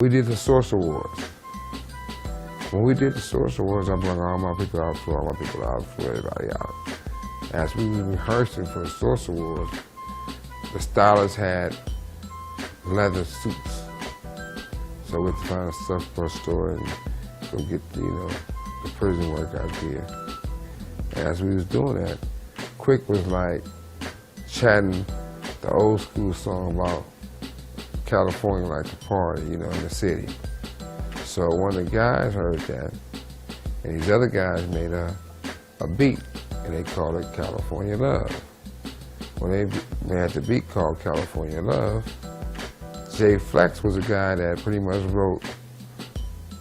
We did the Source Awards. When we did the Source Awards, I brought all my people out, flew all my people out, flew everybody out. As we were rehearsing for the Source Awards, the stylists had leather suits. So we had to find a surplus store and go get, the prison workout gear. And as we was doing that, Quick was like chatting the old school song about California like to party, in the city. So one of the guys heard that, and these other guys made a beat, and they called it California Love. When they had the beat called California Love, Jay Flex was a guy that pretty much wrote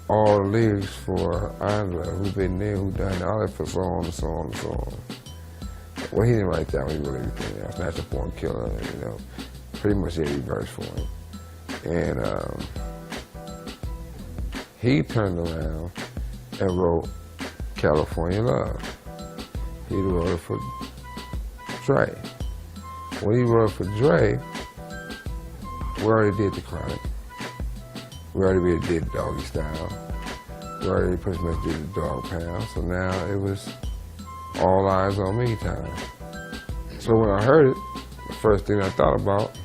all the lyrics for Andra, Who Been There, Who Done All that, for so on and so on and so on. Well, he didn't write that one, he wrote everything else. Natural Born Killer, pretty much every verse for him. And he turned around and wrote California Love. He wrote it for Dre. When he wrote it for Dre, we already did The Chronic. We already did Doggy Style. We already pretty much did the Dog Pound. So now it was all eyes on me time. So when I heard it, the first thing I thought about,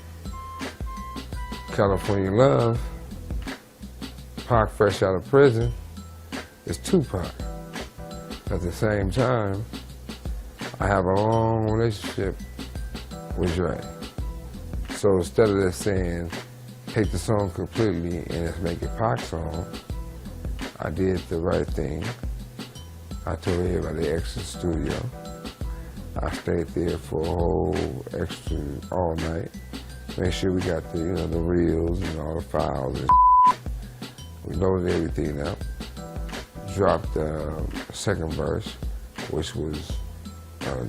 California Love, Pac fresh out of prison, is 2Pac. At the same time, I have a long relationship with Dre. So instead of just saying, take the song completely and just make it Pac's song, I did the right thing. I told everybody to exit the studio. I stayed there for a whole extra all night. Make sure we got the, the reels and all the files and we loaded everything up. Dropped the second verse, which was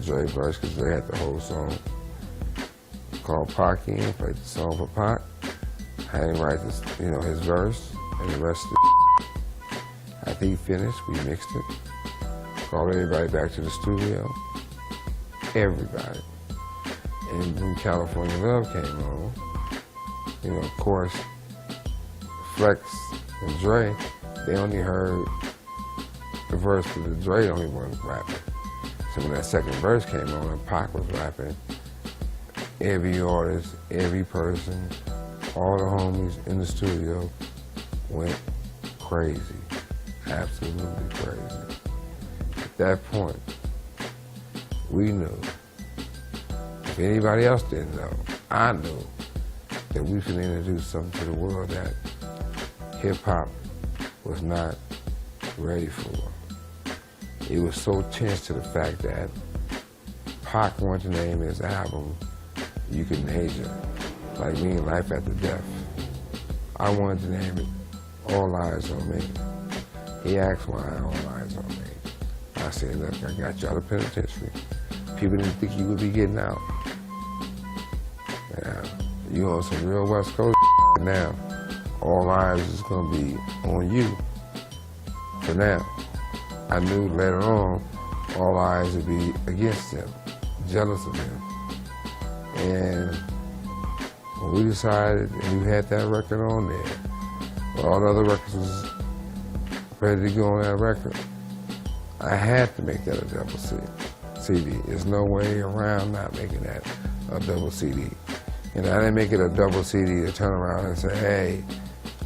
Dre's verse, because they had the whole song. Called Pac in, played the song for Pac. I had him write this, his verse and the rest of it. After he finished, we mixed it. Called everybody back to the studio. Everybody. And when California Love came on, of course, Flex and Dre, they only heard the verse because Dre the only one rapping. So when that second verse came on and Pac was rapping, every artist, every person, all the homies in the studio went crazy, absolutely crazy. At that point, we knew, if anybody else didn't know, I knew that we could introduce something to the world that hip-hop was not ready for. It was so tense to the fact that Pac wanted to name his album You Can Major, like mean Life After Death. I wanted to name it All Eyes on Me. He asked why All Eyes on Me. I said, look, I got you out of penitentiary. People didn't think you would be getting out. Now, you on some real West Coast now. All eyes is gonna be on you. For now, I knew later on, all eyes would be against him, jealous of him. And when we decided, and we had that record on there, all the other records was ready to go on that record, I had to make that a double CD. There's no way around not making that a double CD. And I didn't make it a double CD to turn around and say, hey,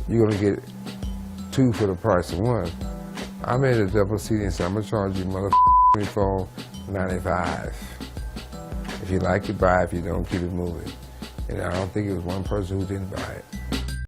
you're gonna get two for the price of one. I made a double CD and said, I'm gonna charge you $24.95. If you like it, buy it. If you don't, keep it moving. And I don't think it was one person who didn't buy it.